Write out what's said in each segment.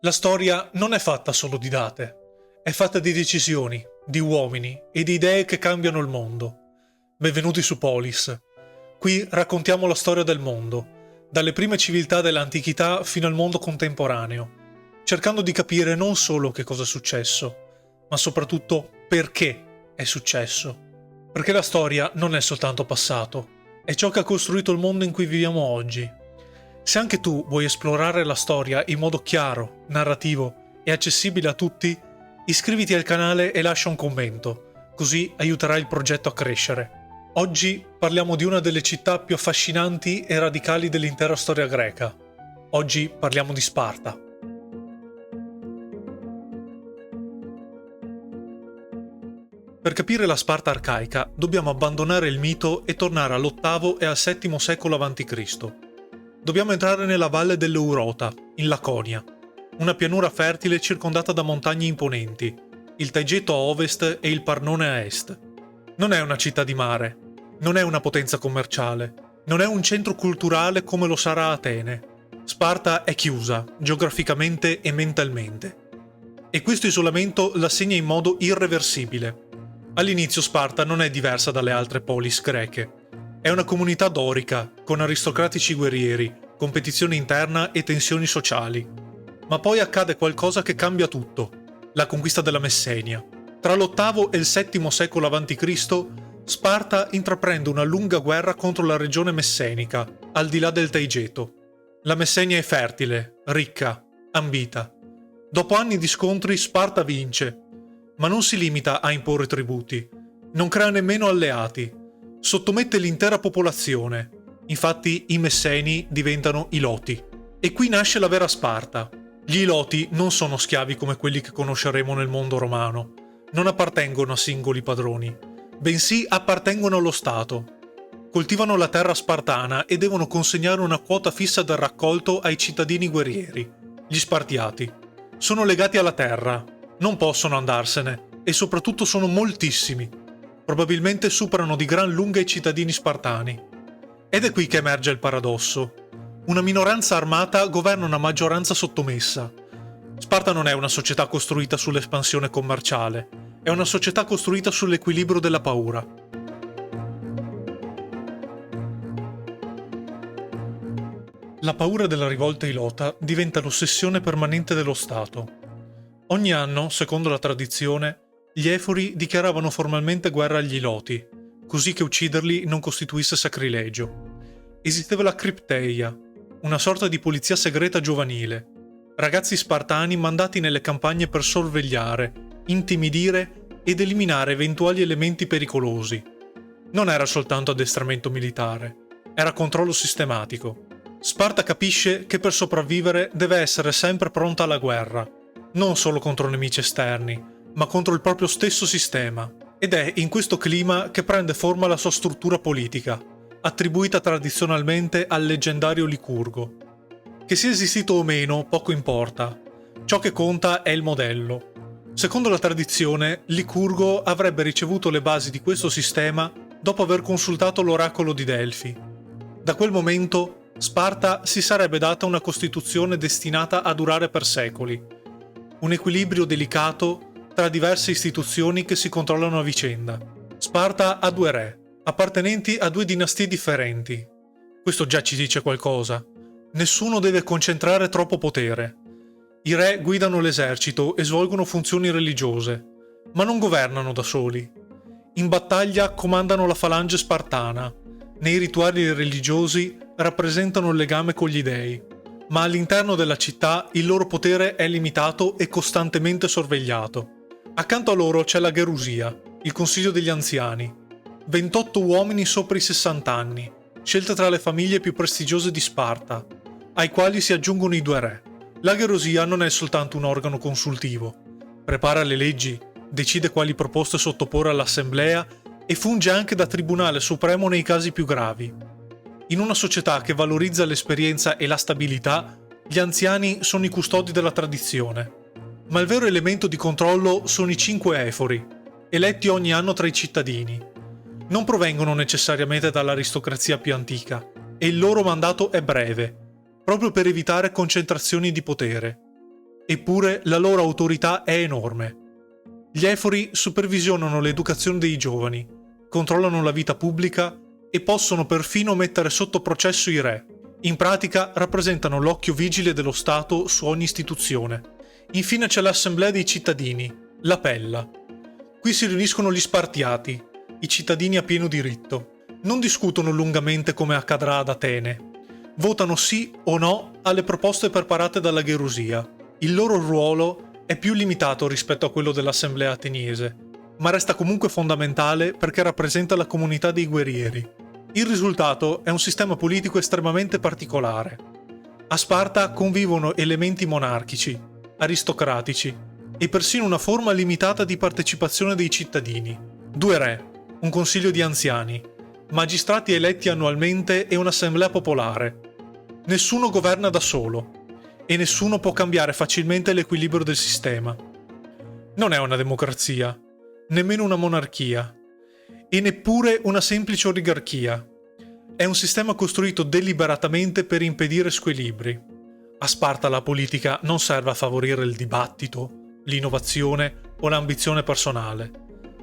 La storia non è fatta solo di date, è fatta di decisioni, di uomini e di idee che cambiano il mondo. Benvenuti su Polis. Qui raccontiamo la storia del mondo, dalle prime civiltà dell'antichità fino al mondo contemporaneo, cercando di capire non solo che cosa è successo, ma soprattutto perché è successo. Perché la storia non è soltanto passato, è ciò che ha costruito il mondo in cui viviamo oggi. Se anche tu vuoi esplorare la storia in modo chiaro, narrativo e accessibile a tutti, iscriviti al canale e lascia un commento, così aiuterai il progetto a crescere. Oggi parliamo di una delle città più affascinanti e radicali dell'intera storia greca. Oggi parliamo di Sparta. Per capire la Sparta arcaica dobbiamo abbandonare il mito e tornare all'VIII e al VII secolo a.C. Dobbiamo entrare nella valle dell'Eurota, in Laconia, una pianura fertile circondata da montagne imponenti, il Taigeto a ovest e il Parnone a est. Non è una città di mare, non è una potenza commerciale, non è un centro culturale come lo sarà Atene. Sparta è chiusa, geograficamente e mentalmente. E questo isolamento la segna in modo irreversibile. All'inizio Sparta non è diversa dalle altre polis greche. È una comunità dorica, con aristocratici guerrieri, competizione interna e tensioni sociali. Ma poi accade qualcosa che cambia tutto: la conquista della Messenia. Tra l'VIII e il VII secolo a.C., Sparta intraprende una lunga guerra contro la regione messenica, al di là del Taigeto. La Messenia è fertile, ricca, ambita. Dopo anni di scontri, Sparta vince, ma non si limita a imporre tributi. Non crea nemmeno alleati. Sottomette l'intera popolazione. Infatti i Messeni diventano Iloti. E qui nasce la vera Sparta. Gli Iloti non sono schiavi come quelli che conosceremo nel mondo romano. Non appartengono a singoli padroni, bensì appartengono allo Stato. Coltivano la terra spartana e devono consegnare una quota fissa del raccolto ai cittadini guerrieri, gli Spartiati. Sono legati alla terra, non possono andarsene e soprattutto sono moltissimi. Probabilmente superano di gran lunga i cittadini spartani. Ed è qui che emerge il paradosso. Una minoranza armata governa una maggioranza sottomessa. Sparta non è una società costruita sull'espansione commerciale, è una società costruita sull'equilibrio della paura. La paura della rivolta ilota diventa l'ossessione permanente dello Stato. Ogni anno, secondo la tradizione, gli Efori dichiaravano formalmente guerra agli Iloti, così che ucciderli non costituisse sacrilegio. Esisteva la Crypteia, una sorta di polizia segreta giovanile, ragazzi spartani mandati nelle campagne per sorvegliare, intimidire ed eliminare eventuali elementi pericolosi. Non era soltanto addestramento militare, era controllo sistematico. Sparta capisce che per sopravvivere deve essere sempre pronta alla guerra, non solo contro nemici esterni, ma contro il proprio stesso sistema. Ed è in questo clima che prende forma la sua struttura politica, attribuita tradizionalmente al leggendario Licurgo. Che sia esistito o meno, poco importa. Ciò che conta è il modello. Secondo la tradizione, Licurgo avrebbe ricevuto le basi di questo sistema dopo aver consultato l'oracolo di Delfi. Da quel momento, Sparta si sarebbe data una costituzione destinata a durare per secoli. Un equilibrio delicato tra diverse istituzioni che si controllano a vicenda. Sparta ha due re, appartenenti a due dinastie differenti. Questo già ci dice qualcosa. Nessuno deve concentrare troppo potere. I re guidano l'esercito e svolgono funzioni religiose, ma non governano da soli. In battaglia comandano la falange spartana. Nei rituali religiosi rappresentano il legame con gli dei. Ma all'interno della città il loro potere è limitato e costantemente sorvegliato. Accanto a loro c'è la Gerusia, il Consiglio degli Anziani. 28 uomini sopra i 60 anni, scelte tra le famiglie più prestigiose di Sparta, ai quali si aggiungono i due re. La Gerusia non è soltanto un organo consultivo. Prepara le leggi, decide quali proposte sottoporre all'assemblea e funge anche da tribunale supremo nei casi più gravi. In una società che valorizza l'esperienza e la stabilità, gli anziani sono i custodi della tradizione. Ma il vero elemento di controllo sono i 5 efori, eletti ogni anno tra i cittadini. Non provengono necessariamente dall'aristocrazia più antica e il loro mandato è breve, proprio per evitare concentrazioni di potere. Eppure la loro autorità è enorme. Gli efori supervisionano l'educazione dei giovani, controllano la vita pubblica e possono perfino mettere sotto processo i re. In pratica rappresentano l'occhio vigile dello Stato su ogni istituzione. Infine c'è l'Assemblea dei cittadini, la Pella. Qui si riuniscono gli spartiati, i cittadini a pieno diritto. Non discutono lungamente come accadrà ad Atene. Votano sì o no alle proposte preparate dalla Gerusia. Il loro ruolo è più limitato rispetto a quello dell'Assemblea ateniese, ma resta comunque fondamentale perché rappresenta la comunità dei guerrieri. Il risultato è un sistema politico estremamente particolare. A Sparta convivono elementi monarchici, aristocratici e persino una forma limitata di partecipazione dei cittadini. 2 re, un consiglio di anziani, magistrati eletti annualmente e un'assemblea popolare. Nessuno governa da solo e nessuno può cambiare facilmente l'equilibrio del sistema. Non è una democrazia, nemmeno una monarchia, e neppure una semplice oligarchia. È un sistema costruito deliberatamente per impedire squilibri. A Sparta la politica non serve a favorire il dibattito, l'innovazione o l'ambizione personale.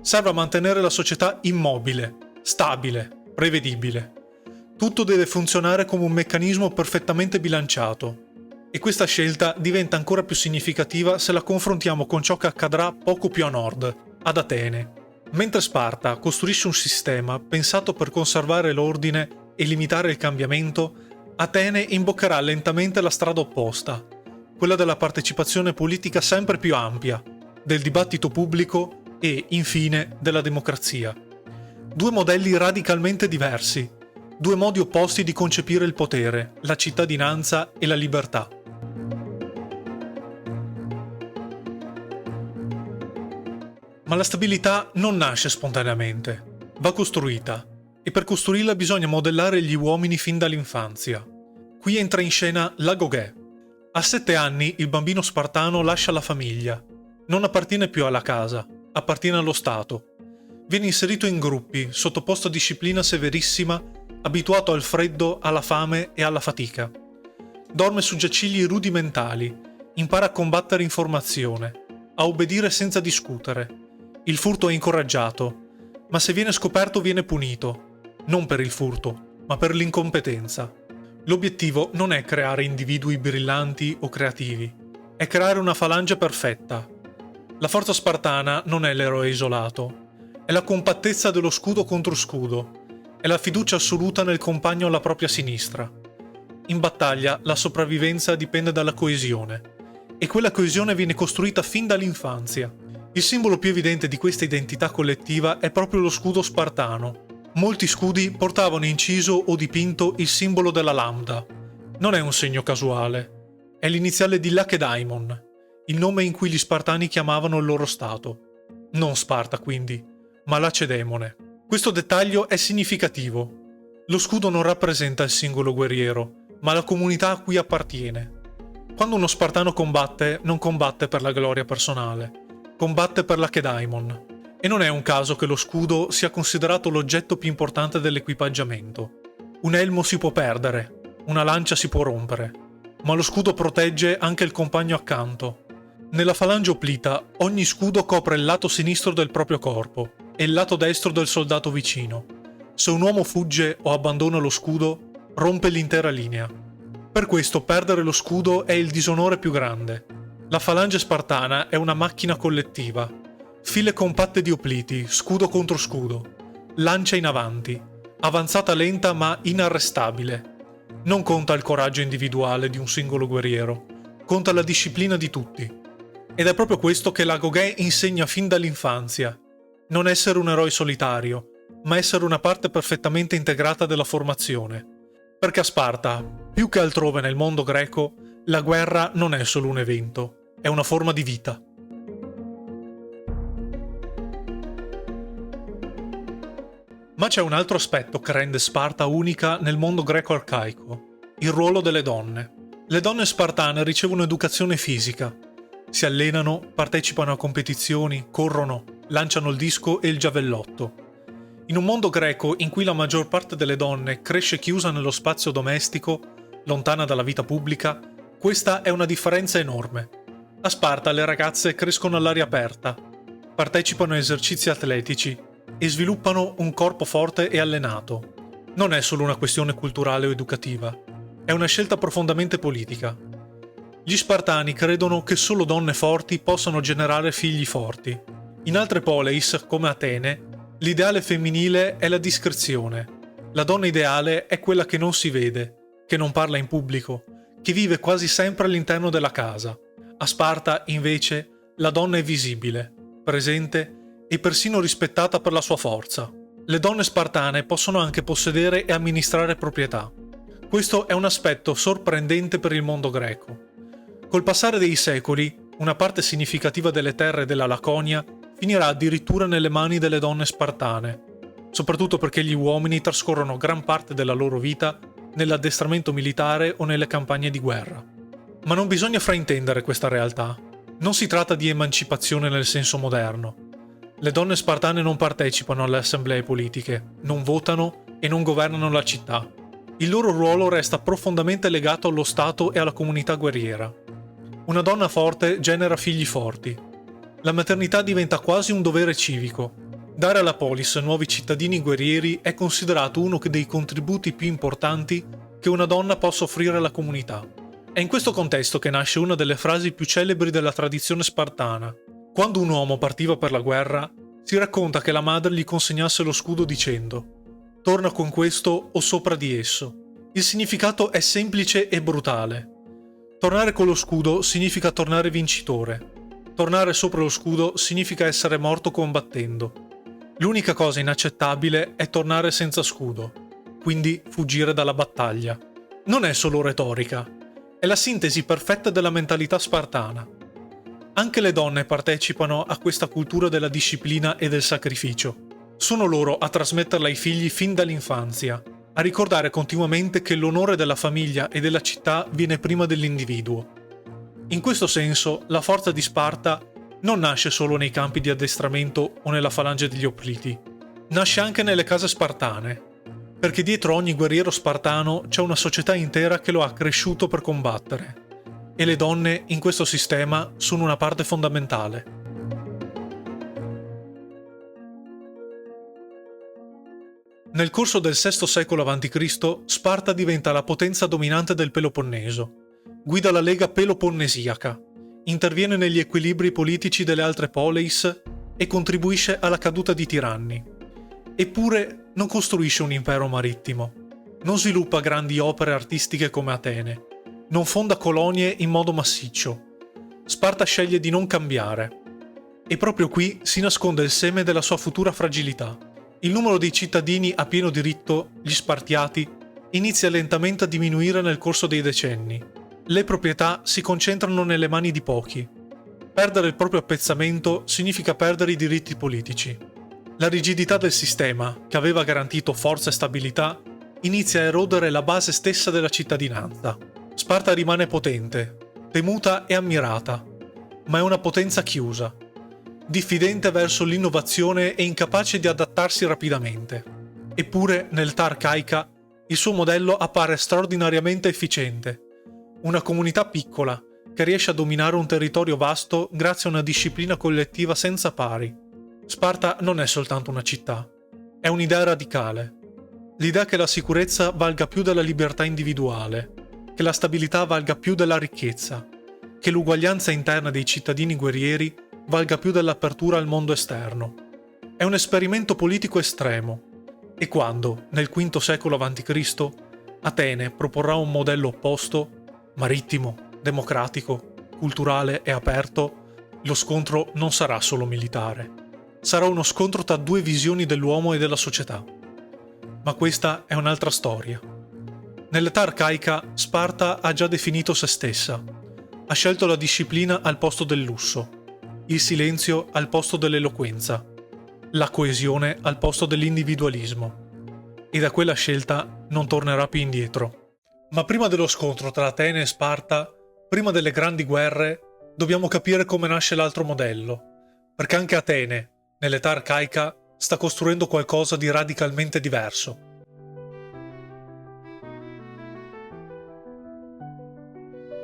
Serve a mantenere la società immobile, stabile, prevedibile. Tutto deve funzionare come un meccanismo perfettamente bilanciato. E questa scelta diventa ancora più significativa se la confrontiamo con ciò che accadrà poco più a nord, ad Atene. Mentre Sparta costruisce un sistema pensato per conservare l'ordine e limitare il cambiamento, Atene imboccherà lentamente la strada opposta, quella della partecipazione politica sempre più ampia, del dibattito pubblico e, infine, della democrazia. 2 modelli radicalmente diversi, 2 modi opposti di concepire il potere, la cittadinanza e la libertà. Ma la stabilità non nasce spontaneamente, va costruita, e per costruirla bisogna modellare gli uomini fin dall'infanzia. Qui entra in scena l'Agogè. A 7 anni il bambino spartano lascia la famiglia, non appartiene più alla casa, appartiene allo Stato. Viene inserito in gruppi, sottoposto a disciplina severissima, abituato al freddo, alla fame e alla fatica. Dorme su giacigli rudimentali, impara a combattere in formazione, a obbedire senza discutere. Il furto è incoraggiato, ma se viene scoperto viene punito, non per il furto, ma per l'incompetenza. L'obiettivo non è creare individui brillanti o creativi, è creare una falange perfetta. La forza spartana non è l'eroe isolato, è la compattezza dello scudo contro scudo, è la fiducia assoluta nel compagno alla propria sinistra. In battaglia la sopravvivenza dipende dalla coesione, e quella coesione viene costruita fin dall'infanzia. Il simbolo più evidente di questa identità collettiva è proprio lo scudo spartano. Molti scudi portavano inciso o dipinto il simbolo della lambda. Non è un segno casuale, è l'iniziale di Lacedaemon, il nome in cui gli spartani chiamavano il loro stato. Non Sparta quindi, ma Lacedemone. Questo dettaglio è significativo. Lo scudo non rappresenta il singolo guerriero, ma la comunità a cui appartiene. Quando uno spartano combatte, non combatte per la gloria personale, combatte per Lacedaemon. E non è un caso che lo scudo sia considerato l'oggetto più importante dell'equipaggiamento. Un elmo si può perdere, una lancia si può rompere, ma lo scudo protegge anche il compagno accanto. Nella falange oplita, ogni scudo copre il lato sinistro del proprio corpo e il lato destro del soldato vicino. Se un uomo fugge o abbandona lo scudo, rompe l'intera linea. Per questo perdere lo scudo è il disonore più grande. La falange spartana è una macchina collettiva. File compatte di opliti, scudo contro scudo. Lancia in avanti. Avanzata lenta ma inarrestabile. Non conta il coraggio individuale di un singolo guerriero. Conta la disciplina di tutti. Ed è proprio questo che l'Agogè insegna fin dall'infanzia. Non essere un eroe solitario, ma essere una parte perfettamente integrata della formazione. Perché a Sparta, più che altrove nel mondo greco, la guerra non è solo un evento. È una forma di vita. Ma c'è un altro aspetto che rende Sparta unica nel mondo greco-arcaico: il ruolo delle donne. Le donne spartane ricevono educazione fisica. Si allenano, partecipano a competizioni, corrono, lanciano il disco e il giavellotto. In un mondo greco in cui la maggior parte delle donne cresce chiusa nello spazio domestico, lontana dalla vita pubblica, questa è una differenza enorme. A Sparta le ragazze crescono all'aria aperta, partecipano a esercizi atletici e sviluppano un corpo forte e allenato. Non è solo una questione culturale o educativa, è una scelta profondamente politica. Gli spartani credono che solo donne forti possano generare figli forti. In altre poleis, come Atene, l'ideale femminile è la discrezione. La donna ideale è quella che non si vede, che non parla in pubblico, che vive quasi sempre all'interno della casa. A Sparta, invece, la donna è visibile, presente e persino rispettata per la sua forza. Le donne spartane possono anche possedere e amministrare proprietà. Questo è un aspetto sorprendente per il mondo greco. Col passare dei secoli, una parte significativa delle terre della Laconia finirà addirittura nelle mani delle donne spartane, soprattutto perché gli uomini trascorrono gran parte della loro vita nell'addestramento militare o nelle campagne di guerra. Ma non bisogna fraintendere questa realtà. Non si tratta di emancipazione nel senso moderno. Le donne spartane non partecipano alle assemblee politiche, non votano e non governano la città. Il loro ruolo resta profondamente legato allo Stato e alla comunità guerriera. Una donna forte genera figli forti. La maternità diventa quasi un dovere civico. Dare alla polis nuovi cittadini guerrieri è considerato uno dei contributi più importanti che una donna possa offrire alla comunità. È in questo contesto che nasce una delle frasi più celebri della tradizione spartana. Quando un uomo partiva per la guerra, si racconta che la madre gli consegnasse lo scudo dicendo: «Torna con questo o sopra di esso». Il significato è semplice e brutale. Tornare con lo scudo significa tornare vincitore. Tornare sopra lo scudo significa essere morto combattendo. L'unica cosa inaccettabile è tornare senza scudo, quindi fuggire dalla battaglia. Non è solo retorica, è la sintesi perfetta della mentalità spartana. Anche le donne partecipano a questa cultura della disciplina e del sacrificio. Sono loro a trasmetterla ai figli fin dall'infanzia, a ricordare continuamente che l'onore della famiglia e della città viene prima dell'individuo. In questo senso, la forza di Sparta non nasce solo nei campi di addestramento o nella falange degli opliti, nasce anche nelle case spartane, perché dietro ogni guerriero spartano c'è una società intera che lo ha cresciuto per combattere, e le donne in questo sistema sono una parte fondamentale. Nel corso del VI secolo a.C., Sparta diventa la potenza dominante del Peloponneso, guida la Lega Peloponnesiaca, interviene negli equilibri politici delle altre poleis e contribuisce alla caduta di tiranni. Eppure non costruisce un impero marittimo, non sviluppa grandi opere artistiche come Atene, non fonda colonie in modo massiccio. Sparta sceglie di non cambiare. E proprio qui si nasconde il seme della sua futura fragilità. Il numero dei cittadini a pieno diritto, gli spartiati, inizia lentamente a diminuire nel corso dei decenni. Le proprietà si concentrano nelle mani di pochi. Perdere il proprio appezzamento significa perdere i diritti politici. La rigidità del sistema, che aveva garantito forza e stabilità, inizia a erodere la base stessa della cittadinanza. Sparta rimane potente, temuta e ammirata, ma è una potenza chiusa, diffidente verso l'innovazione e incapace di adattarsi rapidamente. Eppure, nell'età arcaica, il suo modello appare straordinariamente efficiente. Una comunità piccola, che riesce a dominare un territorio vasto grazie a una disciplina collettiva senza pari. Sparta non è soltanto una città, è un'idea radicale. L'idea che la sicurezza valga più della libertà individuale, che la stabilità valga più della ricchezza, che l'uguaglianza interna dei cittadini guerrieri valga più dell'apertura al mondo esterno. È un esperimento politico estremo, e quando, nel V secolo a.C., Atene proporrà un modello opposto, marittimo, democratico, culturale e aperto, lo scontro non sarà solo militare. Sarà uno scontro tra due visioni dell'uomo e della società. Ma questa è un'altra storia. Nell'età arcaica, Sparta ha già definito se stessa. Ha scelto la disciplina al posto del lusso, il silenzio al posto dell'eloquenza, la coesione al posto dell'individualismo. E da quella scelta non tornerà più indietro. Ma prima dello scontro tra Atene e Sparta, prima delle grandi guerre, dobbiamo capire come nasce l'altro modello, perché anche Atene, nell'età arcaica, sta costruendo qualcosa di radicalmente diverso.